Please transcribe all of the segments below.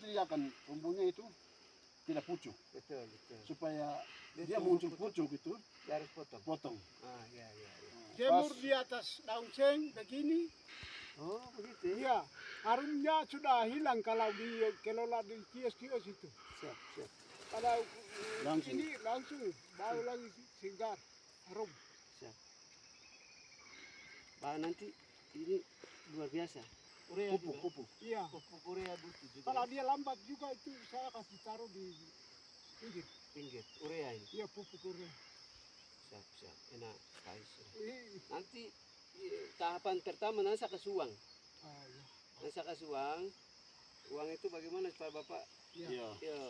nanti dia akan tumbuhnya itu tidak pucuk. Betul, betul. Supaya dia muncul pucuk itu, Dia harus potong. potong. Ah, iya, iya, iya. Jemur di atas daun seng begini. Oh, begitu ya? Iya, harumnya sudah hilang kalau dikelola di kios-kios itu. Siap, siap. Kalau Langsung. ini langsung bau lagi segar, harum. Siap. Pak, nanti ini luar biasa. Urea Pupuk, juga. pupuk. Iya. Pupuk urea butuh juga. Kalau dia lambat juga itu saya kasih taruh di pinggir. Pinggir, urea ini. Iya, pupuk urea. Siap, siap. Enak sekali. Nanti Nanti tahapan pertama nanti saya kasih uang. iya. Nanti saya kasih uang. Uang itu bagaimana supaya Bapak Iya.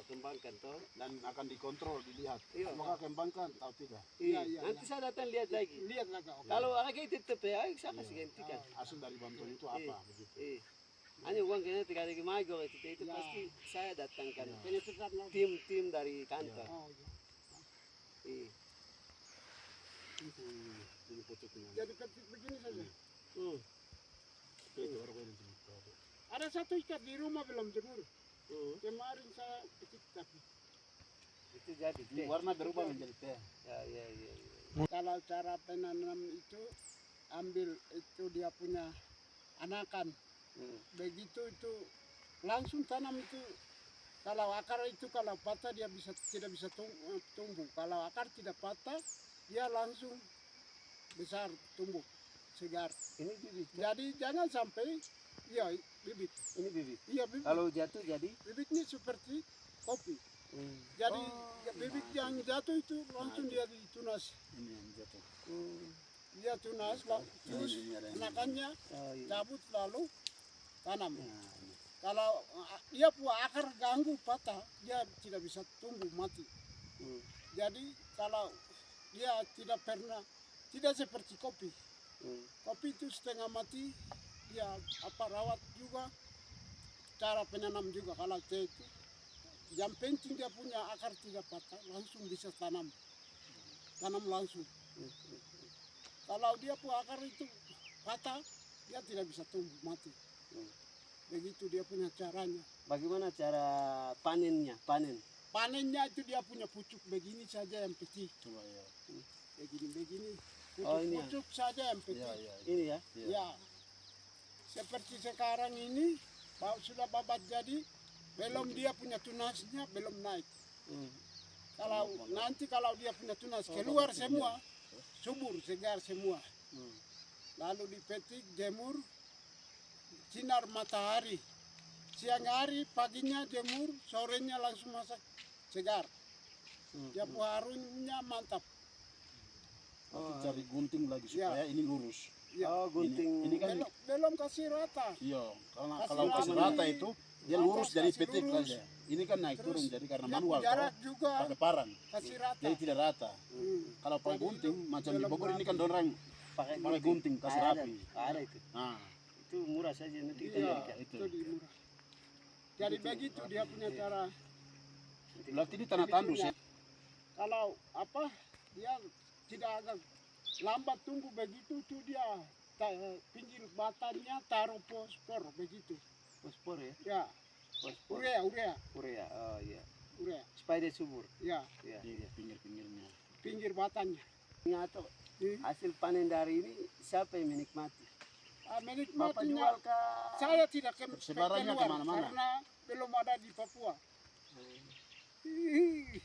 kembangkan toh? Dan akan dikontrol, dilihat. Iya. Apakah kembangkan atau tidak. Iya, iya, Nanti iya. saya datang lihat lagi. Lihat lagi. Oke. Kalau agak tetap ya, saya kasih Iya. gantikan. Hasil dari bantuan itu apa begitu. Hanya uang kayaknya 3 mago itu Ya. pasti saya datangkan. Ya. Ini tim dari kantor. Oh, iya. Iya. Ini pucuknya. Jadi kecil begini saja. Hmm. Itu orang yang di situ. Ada satu ikat di rumah belum jemur. Hmm. Kemarin saya kecil tapi. Itu jadi. Ini warna berubah menjadi teh. Ya, ya, ya, ya. Kalau cara penanam itu ambil itu dia punya anakan. Begitu itu langsung tanam itu. Kalau akar itu kalau patah dia tidak bisa tumbuh. Kalau akar tidak patah dia langsung besar tumbuh segar. Ini bibit. Jadi jangan sampai ya bibit. Ini bibit. Iya bibit. Kalau jatuh jadi. Bibitnya seperti kopi. Jadi bibit yang jatuh itu langsung dia ditunas. Ini yang jatuh. Dia tunas terus Ini ada yang- anakannya Oh, iya. cabut lalu tanam. Nah, ini. Kalau dia punya akar ganggu patah, dia tidak bisa tumbuh mati. Hmm. Jadi kalau dia tidak seperti kopi. Hmm. Kopi itu setengah mati, dia rawat juga, cara penanam juga. Kalau teh itu, yang penting dia punya akar tidak patah, langsung bisa tanam langsung. Kalau dia punya akar itu patah, dia tidak bisa tumbuh mati. Begitu dia punya caranya. Bagaimana cara panennya? Panennya itu dia punya pucuk begini saja yang peti. Coba ya. Begini. Oh, ini ya? Pucuk saja yang peti. Iya, iya. Ini ya. Ya. Seperti sekarang ini sudah babat jadi, belum dia punya tunasnya belum naik. Kalau dia punya tunas keluar semua, subur segar semua. Lalu dipetik, jemur, sinar matahari. Siang hari, paginya jemur, sorenya langsung masak segar. Dia harunya mantap. Tapi cari gunting lagi supaya ini lurus. Ya. Oh, gunting. Ini kan Belum kasih rata. iya, karena Kasih kalau kasih rata. rata itu dia Atas lurus jadi kasih petik lurus. saja. Ini kan naik Terus turun jadi karena dia manual jarak toh, juga pakai parang. kasih rata. Jadi tidak rata. Kalau pakai Jadi gunting itu macam di belum Bogor ini rapi. kan dorang Pakai pakai gunting kasih Ada, rapi. Ada itu. Nah, Itu murah saja nanti kita Iya, jadikan. itu. itu di murah. Jadi begitu dia punya cara. berarti ini tanah tandus ya. Kalau dia tidak agak lambat tumbuh begitu tuh dia pinggir batangnya taruh fosfor begitu. Fosfor ya. Ya, Fosfor. urea, Urea. Oh iya. urea. Supaya dia subur. Ya, Iya. Di pinggir-pinggirnya. pinggir batangnya. Atau Ih, hasil panen dari ini siapa yang menikmati? Bapak menikmatinya jual ke saya tidak Persebarannya keluar kemana-mana. karena belum ada di Papua. Ih,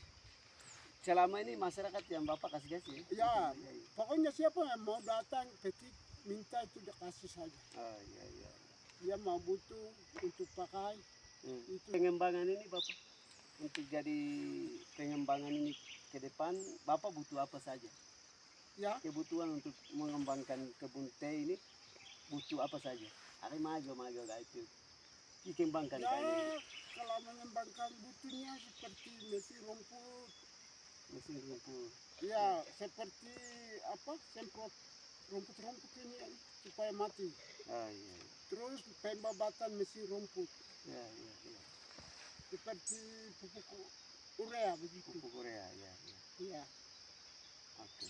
selama ini masyarakat yang Bapak kasih Ya, pokoknya siapa yang mau datang petik minta itu dia kasih saja. Oh iya iya. Dia mau butuh untuk pakai itu. Pengembangan ini Bapak untuk jadi pengembangan ini ke depan Bapak butuh apa saja? Ya, Kebutuhan untuk mengembangkan kebun teh ini butuh apa saja? Hari mago gak itu dikembangkan ya kan ini. kalau mengembangkan butuhnya seperti mesin rumput, Mesin rumput. ya seperti semprot rumput-rumput ini supaya mati. Oh iya. Terus pembabatan mesin rumput Ya iya iya. seperti pupuk urea begitu. Pupuk urea ya. Ya. Iya. Oke.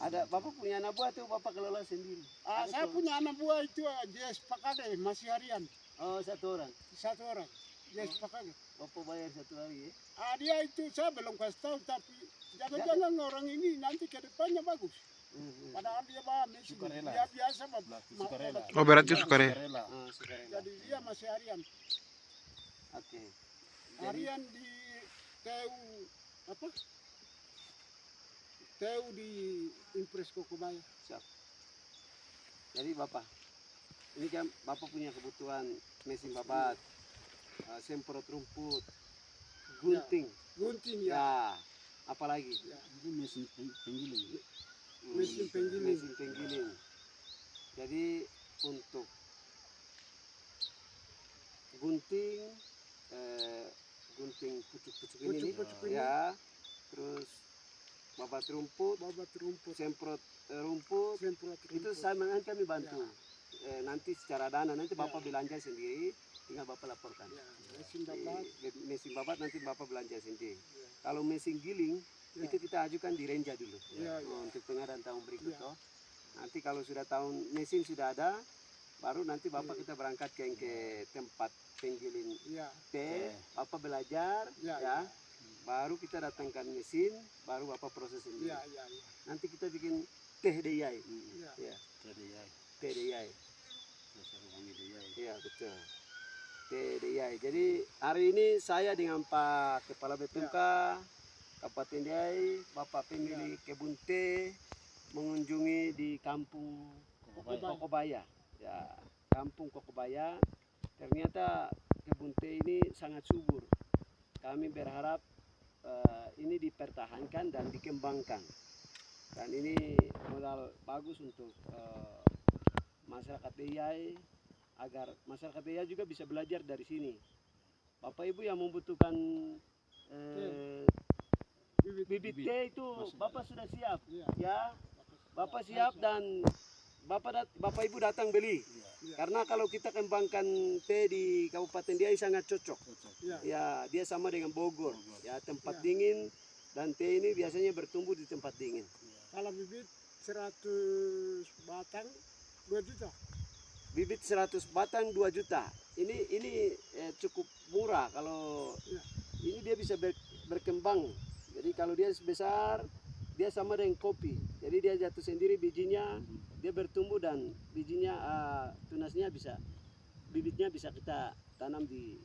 Ada Bapak punya anak buah atau Bapak kelola sendiri? Saya punya anak buah itu dia sepakat masih harian Oh, satu orang. 1 orang. Dia sepakat. Bapak bayar 1 hari ya? Dia itu saya belum kasih tahu tapi jangan-jangan orang ini nanti ke depannya bagus. Padahal dia bawa mesin. Sukarela. Dia biasa Sukarela. Oh, berarti sukarela. Sukarela. Sukarela. Jadi dia masih harian. Oke. Harian di TU apa? TU di Impres Kokobaya. Siap. Jadi Bapak, ini kan Bapak punya kebutuhan mesin babat, semprot rumput, gunting, Gunting ya, ya. apalagi Ya. Itu mesin penggiling. Mesin penggiling. mesin penggiling. Jadi untuk gunting, gunting pucuk-pucuk ini, Pucuk-pucuk ini. ya, terus babat rumput, Babat rumput. semprot rumput, Semprot itu rumput. sama nanti kami bantu. Nanti secara dana nanti Ya. Bapak belanja sendiri, tinggal Bapak laporkan. Ya, mesin babat. Mesin babat nanti Bapak belanja sendiri. Ya. Kalau mesin giling Ya. itu kita ajukan di Renja dulu. Ya, ya. Untuk pengadaan tahun berikut. Ya. Toh. Nanti kalau sudah tahun mesin sudah ada, baru nanti Bapak kita berangkat ke tempat penggiling Ya. teh, Bapak belajar, Ya, ya. ya. Baru kita datangkan mesin, baru Bapak proses sendiri. Ya, ya, ya. Nanti kita bikin teh deyai. Ya. Ya, TDI. teh deyai. Dasar wangi DIY. Iya betul. TDI. Jadi hari ini saya dengan Pak Kepala BPMK Kabupaten Diai, Bapak pemilik kebun teh mengunjungi di kampung Kokobaya. Ya, kampung Kokobaya. Ternyata kebun teh ini sangat subur. Kami berharap ini dipertahankan dan dikembangkan. Dan ini modal bagus untuk masyarakat Diai, agar masyarakat Diai juga bisa belajar dari sini. Bapak Ibu yang membutuhkan bibit teh itu Bapak sudah siap, Ya. ya. Bapak siap dan Bapak Ibu datang beli. Ya. Karena kalau kita kembangkan teh di Kabupaten Diai sangat cocok. Ya. Ya, dia sama dengan Bogor. Ya, tempat Ya. dingin dan teh ini biasanya bertumbuh di tempat dingin. Kalau bibit 100 batang 2 juta. Bibit 100 batang 2 juta. Ini cukup murah kalau Ya. ini dia bisa berkembang. Jadi kalau dia sebesar, dia sama dengan kopi. Jadi dia jatuh sendiri bijinya, dia bertumbuh dan bijinya tunasnya bibitnya bisa kita tanam di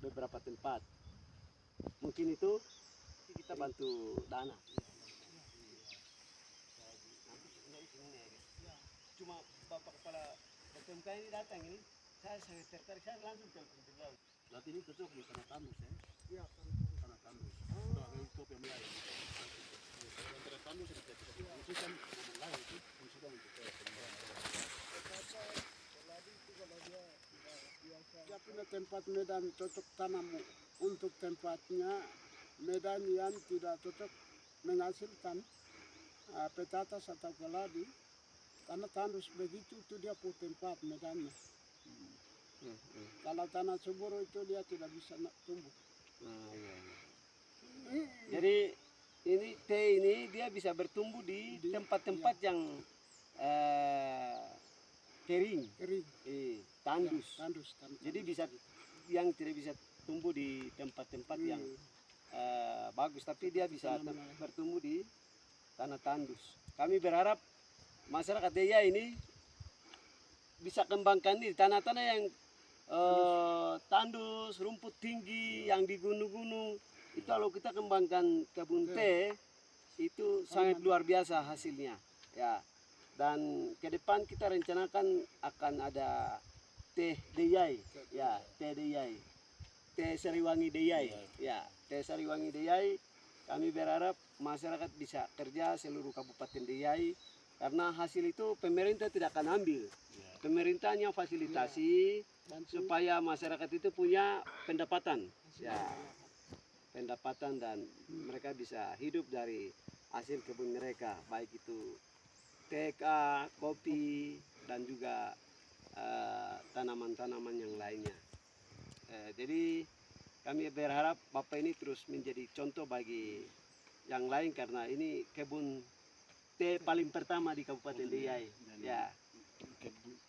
beberapa tempat. Mungkin itu kita bantu dana. Cuma Bapak Kepala BPMK ini datang ini, saya sangat tertarik, saya langsung telepon beliau. Berarti ini cocok di tanah tandus ya. Ya. Tanah tandus. Udah ada itu pemulai. Antara tandus dan tidak fungsikan memang lain itu fungsikan untuk pemulai. Dia punya tempat medan cocok tanam untuk tempatnya medan yang tidak cocok menghasilkan petatas atau keladi. Tanah tandus begitu itu dia punya tempat medannya. Kalau tanah subur itu dia tidak bisa tumbuh. Jadi ini teh ini dia bisa bertumbuh di tempat-tempat yang kering, Kering. tandus. Tandus. Jadi bisa yang tidak bisa tumbuh di tempat-tempat yang bagus, tapi dia bisa bertumbuh di tanah tandus. Kami berharap masyarakat Deya ini bisa kembangkan di tanah-tanah yang tandus, rumput tinggi, yang di gunung-gunung. Itu kalau kita kembangkan kebun teh itu sangat luar biasa hasilnya. Ya. Dan ke depan kita rencanakan akan ada teh Deyai, ya, teh Deyai, teh Sariwangi Deyai, ya, teh Sariwangi Deyai. Kami berharap masyarakat bisa kerja seluruh Kabupaten Deyai, karena hasil itu pemerintah tidak akan ambil. Pemerintahnya fasilitasi supaya masyarakat itu punya pendapatan, ya, pendapatan dan mereka bisa hidup dari hasil kebun mereka, baik itu TK, kopi, dan juga tanaman-tanaman yang lainnya. Jadi kami berharap Bapak ini terus menjadi contoh bagi yang lain, karena ini kebun teh paling pertama di Kabupaten Deyai. Dan Ya,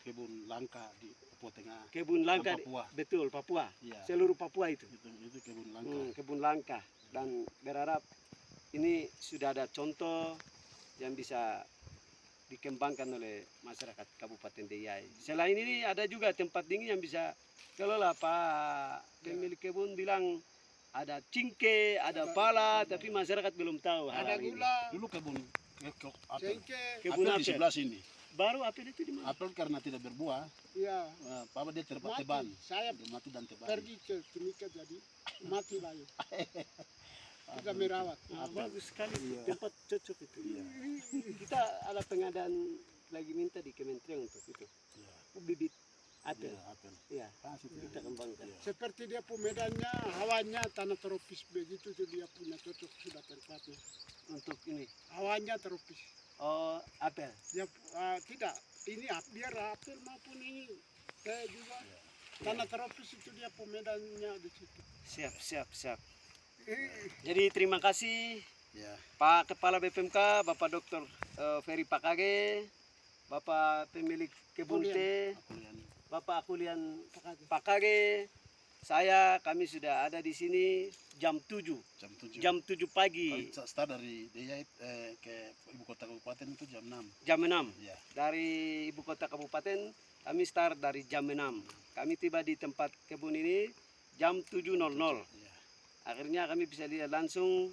kebun langka di Papua Tengah. kebun langka, Papua. betul Papua, Iya. seluruh Papua itu. Itu kebun langka. Kebun langka, dan berharap ini sudah ada contoh yang bisa dikembangkan oleh masyarakat Kabupaten Deyai. Selain ini ada juga tempat dingin yang bisa kelola. Pak pemilik kebun bilang ada cingke, ada pala, tapi masyarakat belum tahu hal Ada ini. gula, Dulu kebun apel. cengkeh, Kebun Apel di apel. sebelah sini. Baru apel itu di mana? Apel karena tidak berbuah, ya apa dia terdapat mati. teban. Saya Dia mati dan teban. pergi ke Timika jadi mati lagi. Kita merawat. Ah, bagus sekali, Iya. tempat cocok itu. Iya. Kita ada pengadaan lagi minta di Kementerian untuk itu. Iya. Bibit apel. Iya, apel. Iya, Pas itu. kita kembangkan. Iya. Seperti dia medannya, hawanya tanah tropis begitu tuh dia punya cocok sudah tempatnya. Untuk ini. Hawanya tropis. Oh, apel. Ya tidak, ini biar apel maupun ini teh juga. Iya. Tanah tropis itu dia pemedannya di situ. Siap. Jadi terima kasih Iya. Pak Kepala BPMK, Bapak Dr. Ferry Pakage, Bapak pemilik kebun Akulian. teh, Aku yang Bapak Akulian Pakage. Pakage. Kami sudah ada di sini jam 7. jam 7. Jam 7 pagi, Start dari Deyai ke ibu kota kabupaten itu jam 6. jam 6. Iya. Dari ibu kota kabupaten, kami start dari jam 6. Kami tiba di tempat kebun ini jam 7.00. Iya. Akhirnya kami bisa lihat langsung.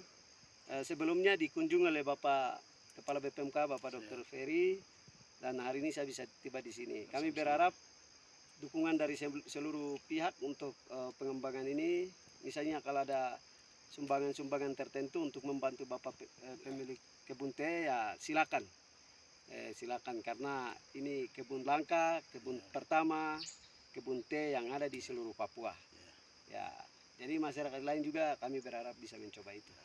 Sebelumnya dikunjungi oleh Bapak Kepala BPMK, Bapak Dr. Ferry, dan hari ini saya bisa tiba di sini. Kami berharap dukungan dari seluruh pihak untuk pengembangan ini. Misalnya kalau ada sumbangan-sumbangan tertentu untuk membantu Bapak pemilik kebun teh, ya silakan. Silakan, karena ini kebun langka, kebun pertama, kebun teh yang ada di seluruh Papua. Ya, jadi masyarakat lain juga kami berharap bisa mencoba itu.